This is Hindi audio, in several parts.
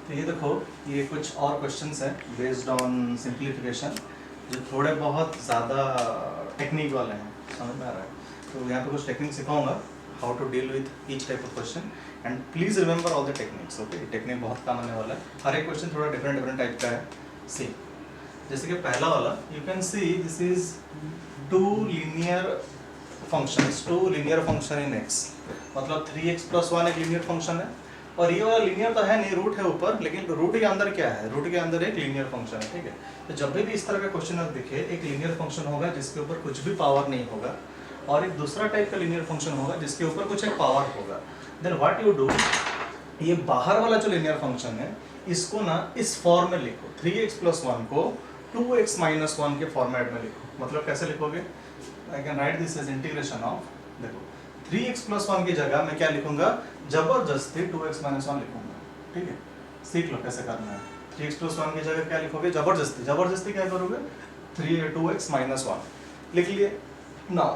तो ये देखो, ये कुछ और क्वेश्चंस हैं बेस्ड ऑन सिंप्लीफिकेशन जो थोड़े बहुत ज़्यादा टेक्निक वाले हैं, समझ में आ रहा है। तो यहाँ पे कुछ टेक्निक सिखाऊंगा, how to deal with each type of question, and please remember all the techniques. Okay, technique बहुत काम आने वाला है, हर एक क्वेश्चन थोड़ा डिफरेंट डिफरेंट टाइप का है। सी जैसे कि पहला वाला, you can see this is two linear functions, two linear function in x, मतलब 3x + 1 एक लीनियर फंक्शन है, और ये वाला लीनियर तो है नहीं, रूट है ऊपर, लेकिन रूट के अंदर क्या है, रूट के अंदर एक लीनियर फंक्शन है। ठीक है, तो जब भी इस तरह का क्वेश्चन आप दिखे, एक लीनियर फंक्शन होगा जिसके ऊपर कुछ भी पावर नहीं होगा, और एक दूसरा टाइप का लीनियर फंक्शन होगा जिसके ऊपर कुछ एक पावर होगा, देन व्हाट यू डू, ये बाहर वाला जो लीनियर फंक्शन है इसको ना इस फॉर्म में लिखो, 3x + 1 को 2x - 1 के फॉर्मेट में लिखो। मतलब कैसे लिखोगे, I can write this as integration of, देखो 3x + 1 की जगह मैं क्या लिखूंगा, जबरदस्ती 2x - 1 लिखूंगा। ठीक है, सीख लो कैसे करना है। 3x + 1 की जगह क्या लिखोगे, जबरदस्ती, जबरदस्ती क्या करोगे, 2x - 1 लिख लिए। Now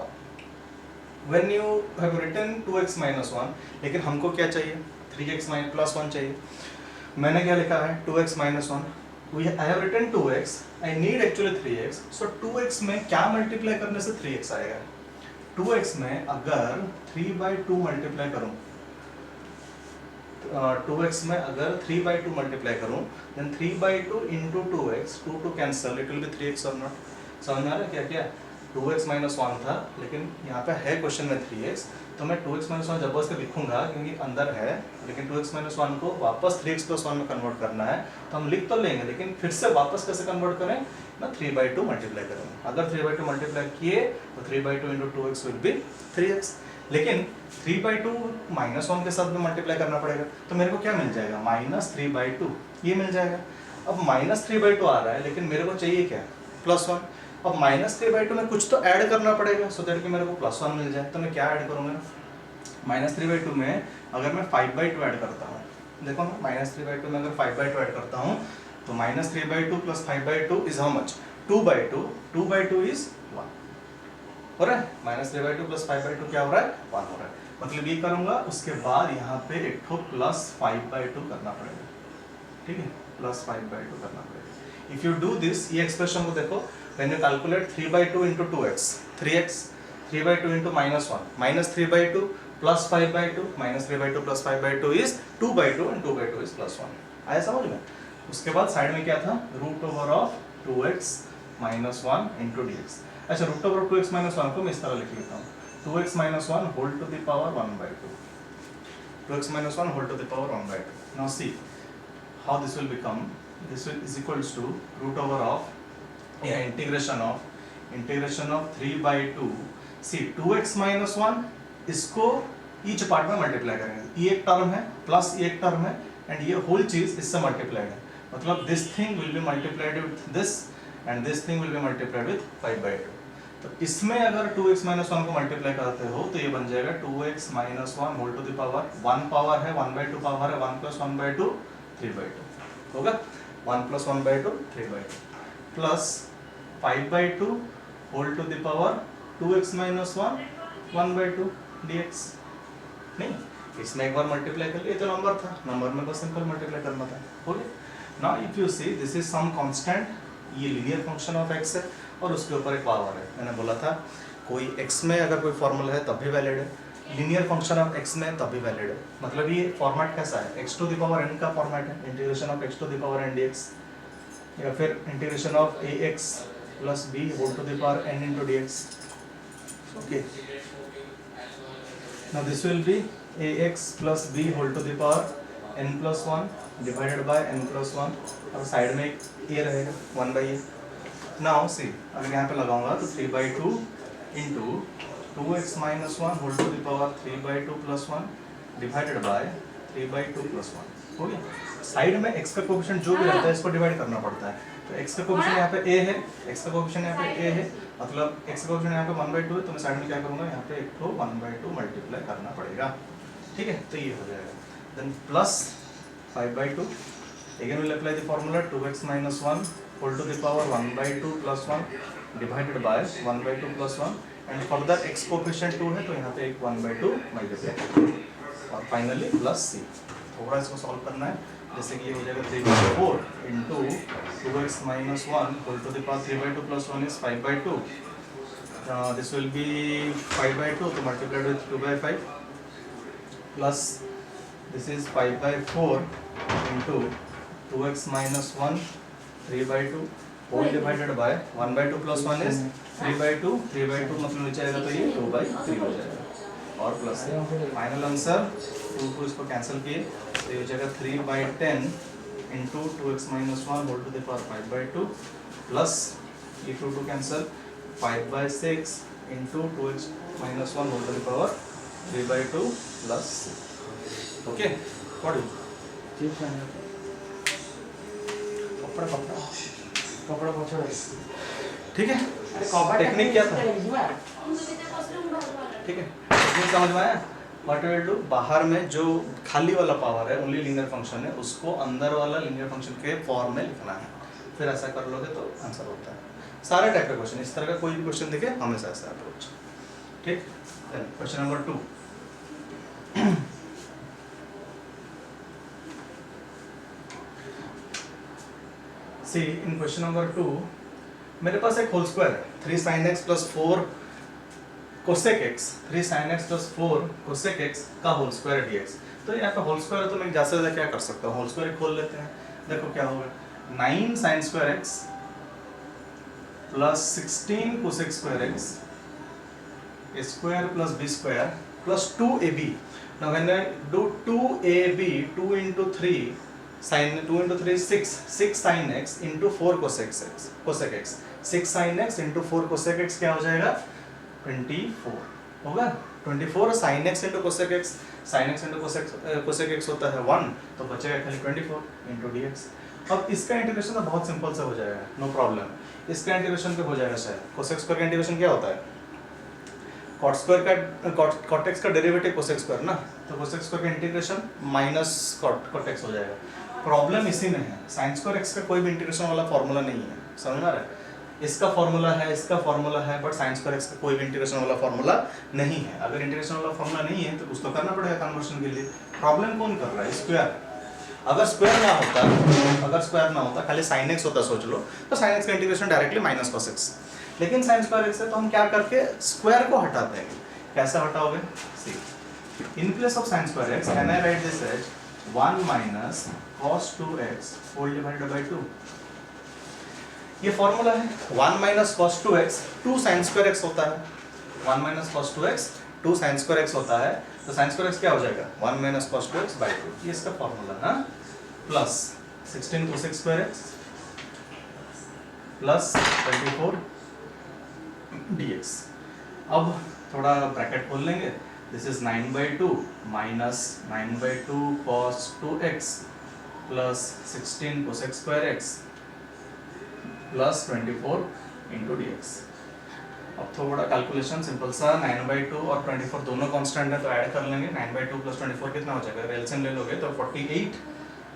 when you have written 2x - 1, लेकिन हमको क्या चाहिए, 3x + 1 चाहिए। मैंने क्या लिखा है, 2x - 1, I have written 2x, I need actually 3x, so 2x में क्या मल्टीप्लाई करने से 3x आएगा, 2x में अगर 3/2 मल्टीप्लाई करूं, 2x में अगर 3/2 मल्टीप्लाई करूं, then 3/2 into 2x, 2 cancel, it will be 3x और नॉट। समझ में आ रहा है क्या क्या, 2x - 1 था, लेकिन यहाँ पे है क्वेश्चन में 3x, तो मैं 2x - 1 जबरदस्ती लिखूंगा क्योंकि अंदर है, लेकिन 2x - 1 को वापस 3x + 1 में कन्वर्ट करना है, तो हम लिख तो लेंगे, लेकिन फिर से वापस कैसे कन्वर्ट करें ना, 3/2 मल्टीप्लाई करेंगे। अगर 3/2 मल्टीप्लाई किए तो 3/2 into 2x will be 3x, लेकिन 3/2 - 1 के साथ में मल्टीप्लाई करना पड़ेगा, तो मेरे को क्या मिल जाएगा, -3/2 ये मिल जाएगा। अब -3/2 आ रहा है, लेकिन मेरे को चाहिए क्या, +1। अब -3/2 में कुछ तो ऐड करना पड़ेगा, सो दैट कि मेरे को +1 मिल जाए। तो मैं क्या ऐड करूँगा, -3/2 में अगर मैं 5/2 ऐड करता हूँ, देखो ना, -3/2 में अगर 5/2 ऐड करता हूँ तो -3/2 + 5/2 इज हाउ मच, 2/2, 2/2 इज 1 हो रहा है, -3/2 + 5/2 क्या हो रहा है, 1 हो रहा है। मतलब ये करूँगा, उसके बाद यहाँ पे एक ठो +5/2 करना पड़ेगा। ठीक है, +5/2 करना पड़ेगा। इफ यू डू दिस, ये एक्सप्रेशन को देखो, when you calculate 3/2 into 2x, 3x, 3/2 into -1, -3/2 + 5/2, -3/2 + 5/2 is 2/2, and 2/2 is +1। आया समझ में। उसके बाद साइड में क्या था, √of 2x - 1 into dx। अच्छा, √of 2x - 1 को मैं इस तरह लिख लेता हूँ, 2x - 1 whole to the power 1/2, 2x - 1 whole to the power 1/2। now see how this will become, this is equals to √of integration of 3/2, see 2x - 1, इसको ईच पार्ट में मल्टीप्लाई करेंगे, ये एक टर्म है प्लस ये एक टर्म है, एंड ये होल चीज इससे मल्टीप्लाइड है, मतलब this thing will be multiplied with this, and this thing will be multiplied with 5/2। तो इसमें अगर 2x - 1 को मल्टीप्लाई करते हो तो ये बन जाएगा 2x - 1 whole to the power 1 power है, 1/2 पावर है, 1 + 1/2 3/2 होगा, 1 + 1/2 3/2 plus 5/2 whole to the power 2x - 1 1/2 dx। नहीं, इसमें एक बार मल्टीप्लाई कर लिया तो नंबर था, नंबर में बस सिंपल मल्टीप्लाई करना था, हो गया। Now if you see this is some constant, ये लीनियर फंक्शन ऑफ x है और उसके ऊपर एक पावर है। मैंने बोला था कोई x में अगर कोई फॉर्मूला है तब भी वैलिड है, लीनियर फंक्शन ऑफ x में तब भी वैलिड है। मतलब ये फॉर्मेट कैसा है, x to the power n का फॉर्मेट है, integration of x to the power n dx, या फिर integration of ax + b whole to the power n into dx। okay, now this will be ax + b whole to the power n + 1 divided by n + 1, और साइड में एक a रहेगा 1/a। now see, अगर यहाँ पे लगाऊंगा तो 3/2 into 2x - 1 whole to the power 3/2 + 1 divided by 3/2 + 1 हो गया। साइड में x का कोएफिशिएंट जो भी रहता है इसको डिवाइड करना पड़ता है, तो x का कोएफिशिएंट यहाँ पे a है, x का कोएफिशिएंट यहाँ पे a है, मतलब x का कोएफिशिएंट यहाँ पे 1/2 है, तो मैं साइड में क्या करूँगा, यहाँ पे एक तो 1/2 मल्टीप्लाई करना पड़ेगा। ठीक है, तो ये हो जाएगा, then plus 5/2, again will apply the formula 2x - 1 whole to the power 1/2 + 1 divided by 1/2 + 1, and further x coefficient 2 है तो यहाँ पे एक 1/2 मल्टीप्लाई, और फाइनली प्लस c। थोड़ा इसको सॉल्व करना है, जैसे कि ये हो जाएगा 3/4 into 2x minus 1 whole to the power 3/2 plus 1 is 5/2. This will be 5/2, so multiplied with 2/5 plus this is 5/4 into 2x minus 1 3/2 whole divided by 1/2 plus 1 is 3/2. 3/2 मतलब नीचे आएगा तो ये 2/3 हो जाएगा और प्लस फाइनल आंसर 2 को इसको कैंसिल किए तो ये हो जाएगा 3/10 into 2x minus 1 whole to the power 5/2 plus ये 2 cancel 5/6 into 2x minus 1 whole to the power 3/2 plus 6. Okay, what do you? कपड़ा पछड़ ठीक है. टेक्निक क्या था? ठीक है, टेक्निक समझ में आया? व्हाट विल डू, बाहर में जो खाली वाला पावर है ओनली लीनियर फंक्शन है उसको अंदर वाला लीनियर फंक्शन के फॉर्म में लिखना है. फिर ऐसा कर लोगे तो आंसर होता है. सारे टाइप का क्वेश्चन इस तरह का कोई भी क्वेश्चन देखे हमेशा ऐसा अप्रोच. ठीक. Question number 2. C in question number 2 मेरे पास एक होल स्क्वायर है 3 sin x plus 4 cosec x 3 sin x plus 4 cosec x का होल स्क्वायर dx. तो यहाँ पे होल स्क्वायर है तो मैं ज्यादा से ज्यादा क्या कर सकता हूँ, होल स्क्वायर खोल लेते हैं. देखो क्या होगा 9 sin square x plus 16 cosec square x a square plus b square plus 2ab. Now when I do 2ab 2 into 3 sin 2 into 3 is 6 sin x into 4 cosec x 6 sin x into 4 cosec x क्या हो जाएगा 24 होगा. 24 sin x into cosec x into cosec x होता है 1 तो बचेगा खाली 24 into dx. अब इसका इंटीग्रेशन तो बहुत सिंपल से हो जाएगा, नो प्रॉब्लम. इसका इंटीग्रेशन पे हो जाएगा शायद. कोसेक स्क्वायर का इंटीग्रेशन क्या होता है, कॉट स्क्वायर का कॉट एक्स का डेरिवेटिव कोसेक स्क्वायर ना, तो कोसेक स्क्वायर का इंटीग्रेशन माइनस कॉट एक्स हो जाएगा. प्रॉब्लम इसी में है, साइन स्क्वायर एक्स का कोई भी इंटीग्रेशन वाला फॉर्मूला नहीं है. समझ में आ रहा है? इसका फॉर्मूला है, इसका फॉर्मूला है, बट साइन स्क्वायर एक्स का कोई भी इंटीग्रेशन वाला फॉर्मूला नहीं है. अगर इंटीग्रेशन वाला फॉर्मूला नहीं है तो कुछ तो करना पड़ेगा कन्वर्शन के लिए. प्रॉब्लम कौन कर रहा है, स्क्वायर. अगर स्क्वायर ना होता खाली sin x होता सोच लो तो sin x का integration directly minus cos x. लेकिन sin स्क्वायर x है तो हम क्या करके स्क्वायर को हटा देंगे. कैसे हटाओगे, see in place of sin square x can I write this as 1 minus cos 2x whole divided by 2. ये फॉर्मूला है 1 minus cos 2x 2 sin square x होता है. 1 minus cos 2x 2 sin square x होता है तो sin स्क्वायर x क्या हो जाएगा 1 minus cos 2x by 2. ये इसका फॉर्मूला है. Plus 16 cosec square x plus 24 dx. अब थोड़ा ब्रैकेट खोल लेंगे. This is 9/2 minus 9/2 cos 2x plus 16 cosec square x plus 24 into dx. अब थोड़ा कैलकुलेशन सिंपल सा 9/2 और 24 दोनों कांस्टेंट है तो ऐड कर लेंगे. 9/2 प्लस 24 कितना हो जाएगा, एलसीएम ले लोगे तो 48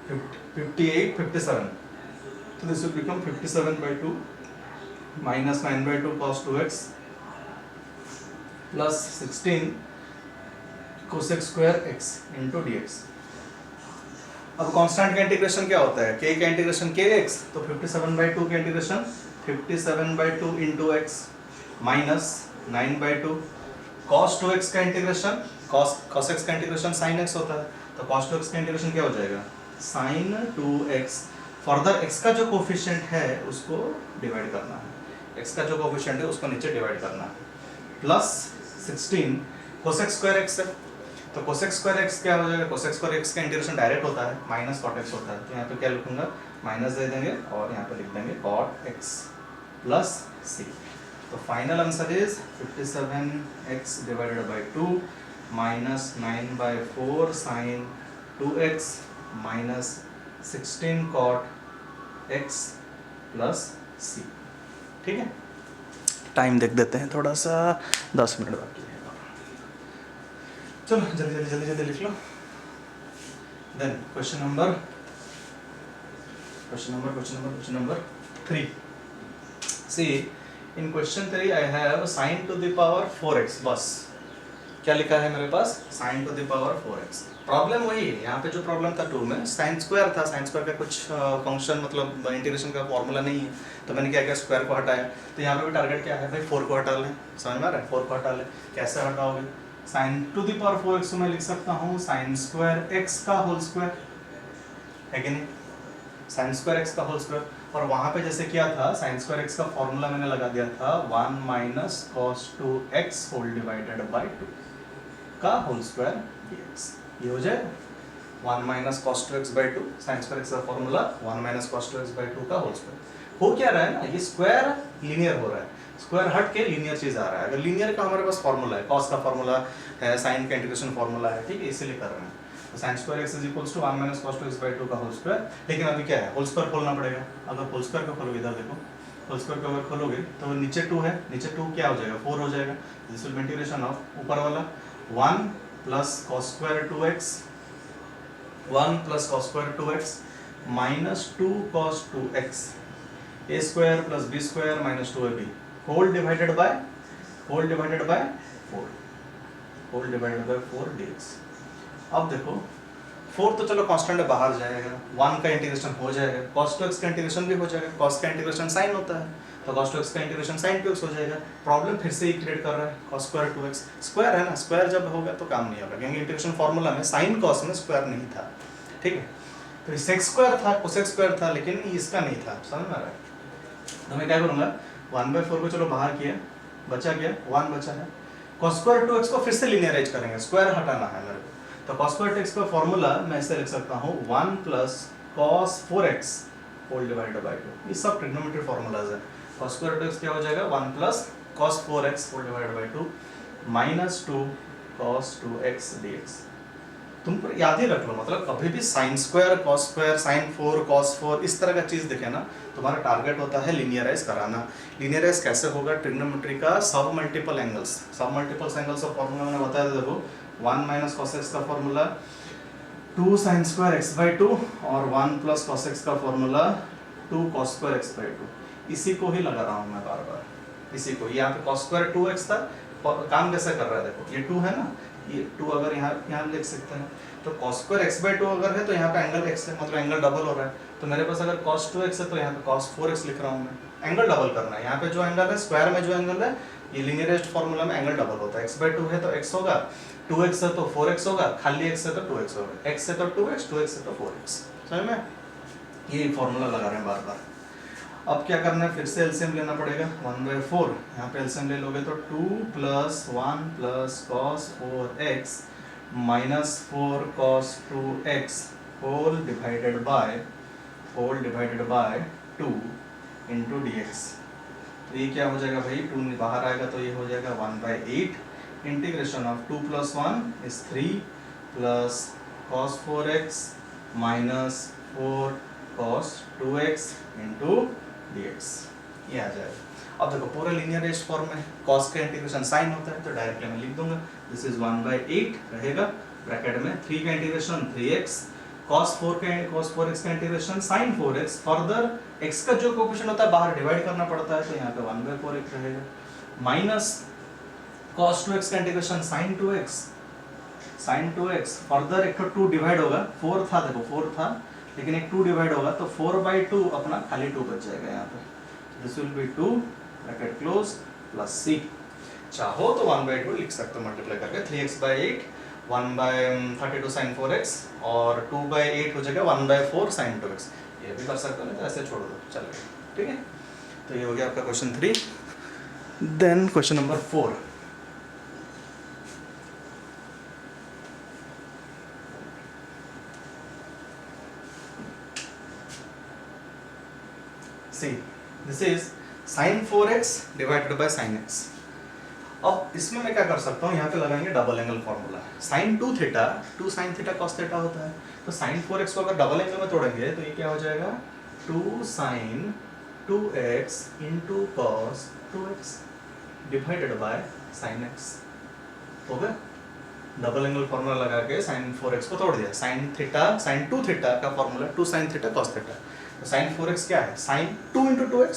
58 57. तो this will become 57/2 minus 9/2 cos 2x plus 16 cosec square x into dx. अब कांस्टेंट का इंटीग्रेशन क्या होता है, k का इंटीग्रेशन kx, तो 57/2 का integration 57/2 into x minus 9/2 cos 2x का इंटीग्रेशन cos x का इंटीग्रेशन sin x होता है तो cos 2x का इंटीग्रेशन क्या हो जाएगा sin 2x. फर्दर x का जो कोफिशिएंट है उसको डिवाइड करना है, x का जो कोफिशिएंट है उसको नीचे डिवाइड करना है प्लस 16 cosec स्क्वायर x है तो cosec स्क्वायर x क्या हो जाएगा, cosec स्क्वायर x का इंटीग्रेशन डायरेक्ट होता है माइनस cot x होता है. तो यहाँ पे क्या लिखूंगा माइनस दे देंगे और यहाँ पे लिख देंगे cot x प्लस c. तो final answer is 57x divided by 2 minus 9/4 sin 2x minus 16 cot x plus c. ठीक है, टाइम देख देते हैं थोड़ा सा, 10 मिनट बाकी है. चलो जल्दी लिख लो. Then question number 3. See in question 3 I have sin to the power 4x. बस क्या लिखा है मेरे पास, sine to the power 4x। Problem वही है, यहाँ पे जो प्रॉब्लम था 2 में साइन स्क्वायर था, साइन स्क्वायर का कुछ फंक्शन मतलब इंटीग्रेशन का फॉर्मूला नहीं है, तो मैंने क्या किया, स्क्वायर को हटाया। तो यहाँ पे भी टारगेट क्या है भाई, 4 को हटा लें। समझ में आ रहा है, 4 को हटा लें। कैसे हटाओगे, sine to the power 4x को मैं लिख सकता हूँ साइन स्क्वायर x का होल स्क्वायर, है कि नहीं, साइन स्क्वायर x का होल स्क्वायर। और वहां पे जैसे किया था, साइन स्क्वायर x का फॉर्मूला मैंने लगा दिया था 1 minus cos 2x whole divided by 2 का होल स्क्वायर dx। ये हो जाए 1 minus cos 2x by 2, sine square x का formula 1 minus cos 2x by 2 का होल स्क्वायर। हो क्या रहा है ना, ये स्क्वायर लीनियर हो रहा है, स्क्वायर हट के लीनियर चीज आ रहा है। अगर लीनियर का हमारे पास फॉर्मूला है, कॉस का फॉर्मूला है, साइन का इंटीग्रेशन फॉर्मूला है, ठीक है, इसीलिए कर रहे हैं। Sine square x is equals to 1 minus cos 2x by 2 का होल स्क्वायर। लेकिन अभी क्या है, होल स्क्वायर खोलना पड़ेगा। अगर होल स्क्वायर को खोलोगे, इधर देखो, होल स्क्वायर को अगर खोलोगे तो नीचे 2 है, नीचे 2 क्या हो जाएगा, 4 हो जाएगा। This will be integration of ऊपर वाला 1 plus cos square 2x, 1 plus cos square 2x minus 2 cos 2x, a square plus b square minus 2ab whole divided by 4, whole divided by 4 dx। अब देखो 4 तो चलो कांस्टेंट है, बाहर जाएगा, 1 का इंटीग्रेशन हो जाएगा, cos 2x का इंटीग्रेशन भी हो जाएगा, cos का इंटीग्रेशन sin होता है, तो cos 2x का इंटीग्रेशन sin 2x हो जाएगा। प्रॉब्लम फिर से ही क्रिएट कर रहा है, cos स्क्वायर 2x, स्क्वायर है ना, स्क्वायर जब होगा तो काम नहीं होगा, क्योंकि इंटीग्रेशन फार्मूला में sin cos में स्क्वायर नहीं था, ठीक है। तो ये sec स्क्वायर था, cosec स्क्वायर था, लेकिन इसका नहीं था। समझ में आ रहा है, तो मैं क्या करूंगा, 1/4 को चलो बाहर किया, बचा क्या, 1 बचा है। cos स्क्वायर 2x को फिर से लीनियराइज करेंगे, स्क्वायर हटाना है मेरे को, तो cos स्क्वायर 2x का फॉर्मूला मैं ऐसे लिख सकता हूँ 1 plus cos 4x whole divided by 2। ये सब ट्रिग्नोमेट्री फॉर्मूलाज है। cos स्क्वायर 2x क्या हो जाएगा, 1 plus cos 4x whole divided by 2 minus 2 cos 2x dx। तुमको याद ही रख लो, मतलब कभी भी sine square, cos square, sin 4, cos 4 इस तरह का चीज दिखे ना, तुम्हारा टारगेट होता है लीनियराइज कराना। लीनियराइज कैसे होगा, ट्रिग्नोमेट्री का सब मल्टीपल एंगल्स, सब मल्टीपल एंगल्स का फॉर्मूला मैंने बताया था, देखो 1 माइनस cos x का formula 2 sin square x by 2 और 1 प्लस cos x का formula 2 cos square x by 2। इसी को ही लगा रहा हूँ मैं बार बार, इसी को। यहाँ पे cos स्क्वायर 2x था, काम कैसे कर रहा है देखो, ये 2 है ना, ये 2 अगर यहाँ लिख सकते हैं, तो cos स्क्वायर x बाय 2 अगर है तो यहाँ पे एंगल x है, मतलब एंगल डबल हो रहा है। तो मेरे पास अगर cos 2x है तो यहाँ पे cos 4x लिख रहा हूँ मैं, एंगल डबल करना है। यहाँ पे जो एंगल है, स्क्वायर में जो एंगल है, ये लीनियराइज्ड फार्मूला में एंगल डबल होता है। x बाय 2 है तो x होगा, 2x है तो 4x होगा, खाली x है तो 2x होगा, x है तो 2x, 2x है तो 4x। समझ में, ये फार्मूला लगा रहे हैं बार बार। अब क्या करना है, फिर से एलसीएम लेना पड़ेगा, 1/4 यहाँ पे एलसीएम ले लोगे तो 2 plus 1 plus cos 4x minus 4 cos 2x whole divided by 2 into dx। तो ये क्या हो जाएगा भाई, 2 बाहर आएगा तो ये हो जाएगा 1/8 integration of 2 plus 1 is 3 plus cos 4x minus 4 cos 2x into dx। ये आ जाएगा। अब देखो पूरा लीनियराइज्ड फॉर्म में cos का इंटीग्रेशन sin होता है, तो डायरेक्टली मैं लिख दूंगा, दिस इज 1/8 रहेगा, ब्रैकेट में 3 का इंटीग्रेशन 3x, cos 4x का integration sin 4x, further x का जो कोएफिशिएंट होता है बाहर डिवाइड करना पड़ता है, तो यहाँ पे 1/4 रहेगा, माइनस cos 2x का इंटीग्रेशन sin 2x, फर्दर एक 2 डिवाइड होगा, 4 था, देखो 4 था, लेकिन एक 2 डिवाइड होगा तो 4/2 अपना खाली 2 बच जाएगा यहाँ पे, this will B 2 bracket close plus c। चाहो तो 1/2 लिख सकते हो मल्टीप्लाई करके, 3x/8 1/32 sin 4x और 2/8 हो जाएगा 1/4 sin 2x। ये भी कर सकते हो, नहीं तो ऐसे छोड़ दो, चलेगा, ठीक है। तो ये हो गया आपका question 3। Then question number 4, see this is sin 4x divided by sin x। अब इसमें मैं क्या कर सकता हूँ, यहाँ पे लगाएंगे double angle formula, sin 2 theta 2 sin theta cos theta होता है, तो sin 4x को अगर डबल एंगल में तोड़ेंगे तो ये क्या हो जाएगा, 2 sin 2x into cos 2x divided by sin x। हो गया, डबल एंगल फॉर्मूला लगा के sin 4x को तोड़ दिया, sin 2 थीटा का formula 2 sin theta cos theta, तो sin 4x क्या है, sin 2 into 2x,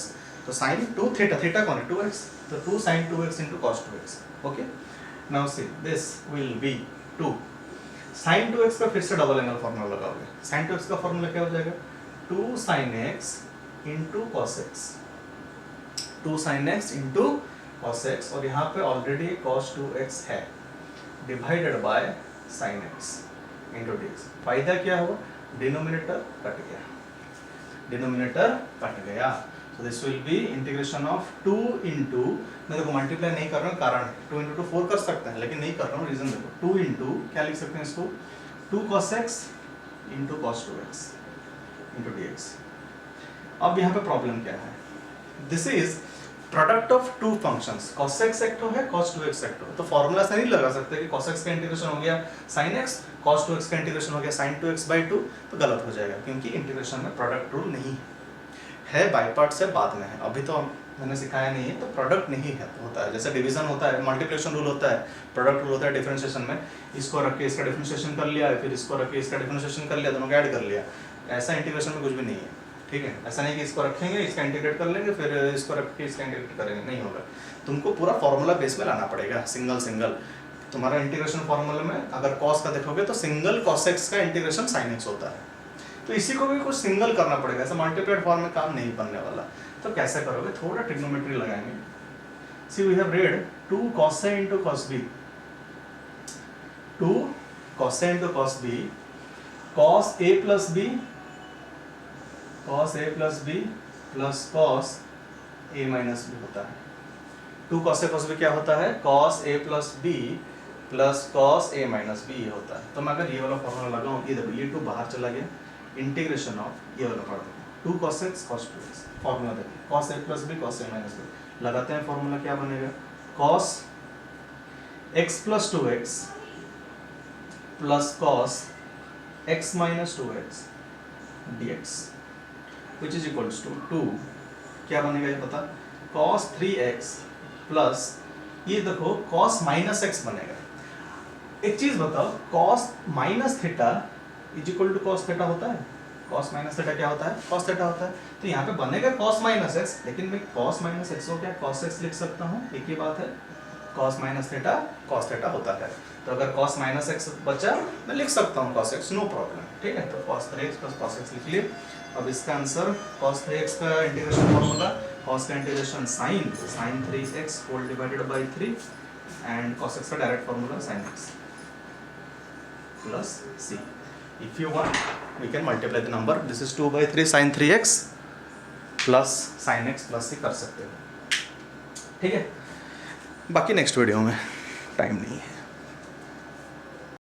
तो sin 2 थीटा, थीटा कौन है 2x, तो 2 sin 2x into cos 2x। Okay, now see this will B 2 sin 2x का फिर से डबल एंगल फॉर्मूला लगाओगे। sin 2x का फॉर्मूला क्या हो जाएगा 2 sin x into cos x, 2 sin x into cos x, और यहाँ पे ऑलरेडी cos 2x है, divided by sin x into dx। फायदा क्या हुआ, डिनोमिनेटर कट गया, डिनोमिनेटर कट गया। So this will be integration of 2 into, मैं देखो मल्टीप्लाई नहीं कर रहा हूँ, कारण 2 into 2 4 कर सकते हैं, लेकिन नहीं कर रहा हूँ, रीजन देखो 2 into क्या लिख सकते हैं इसको 2 cos x into cos 2x into dx। अब यहाँ पे प्रॉब्लम क्या है, this is product of two functions, cos x एक तो है, cos 2x एक तो है, तो फॉर्मूला से नहीं लगा सकते कि cos x का इंटीग्रेशन हो गया sin x, cos 2x का इंटीग्रेशन हो गया sin 2x/2, तो गलत हो जाएगा क्योंकि इंटीग्रेशन में प्रोडक्ट रूल नहीं है, बाय पार्ट से बाद में है, अभी तो मैंने सिखाया नहीं है, तो प्रोडक्ट नहीं है होता है, जैसे डिवीजन होता है, मल्टीप्लिकेशन रूल होता है, प्रोडक्ट रूल होता है डिफरेंशिएशन में, इसको रख के इसका डिफरेंशिएशन कर लिया, फिर इसको रख के इसका डिफरेंशिएशन कर लिया, दोनों को ऐड कर लिया, ऐसा इंटीग्रेशन में कुछ भी नहीं है, ठीक है। ऐसा नहीं कि इसको रखेंगे इसका इंटीग्रेट कर लेंगे फिर इसको रख के इसका इंटीग्रेट करेंगे, नहीं होगा, तुमको पूरा फॉर्मूला बेस में लाना पड़ेगा, सिंगल सिंगल। तुम्हारा इंटीग्रेशन फॉर्मूला में अगर cos का देखोगे तो सिंगल cos x का इंटीग्रेशन sin x होता है, तो इसी को भी कुछ सिंगल करना पड़ेगा, ऐसा मल्टीप्लाइड फॉर्म में काम नहीं बनने वाला। तो कैसे करोगे, थोड़ा ट्रिग्नोमेट्री लगाएंगे। See we have read 2 cos a into cos b, 2 cos a into cos b, cos a plus b, cos a plus b plus cos a minus b होता है। 2 cos a cos b क्या होता है, cos a plus b plus cos a minus b ये होता है। तो मैं अगर ये वाला फॉर्मूला लगाऊं, ये देखो ये 2 बाहर चला गया, इंटीग्रेशन ऑफ ये वाला पढ़ दो 2 cos x cos 2x, formula देखिए cos a plus b cos a minus b, लगाते हैं फॉर्मूला, क्या बनेगा cos x plus 2x plus cos x minus 2x dx which is equals to 2, क्या बनेगा ये पता, cos 3x plus ये देखो cos minus x बनेगा। एक चीज बताओ, cos minus theta is equal to cos theta होता है, cos माइनस थीटा क्या होता है, cos थीटा होता है, तो यहाँ पे बनेगा cos माइनस x, लेकिन मैं cos माइनस x को क्या cos x लिख सकता हूँ, एक ही बात है, cos minus theta cos theta होता है, तो अगर cos माइनस x बचा मैं लिख सकता हूँ cos x, नो प्रॉब्लम, ठीक है। तो cos 3x plus cos x लिख लिए। अब इसका आंसर cos 3x का इंटीग्रेशन फॉर्मूला, cos का integration sin 3x whole divided by 3 and cos x का direct formula sin x plus c। If you want, we can multiply the number. This is 2/3 sin 3x plus sin x plus c कर सकते हो, ठीक है। बाकी नेक्स्ट वीडियो में, टाइम नहीं है।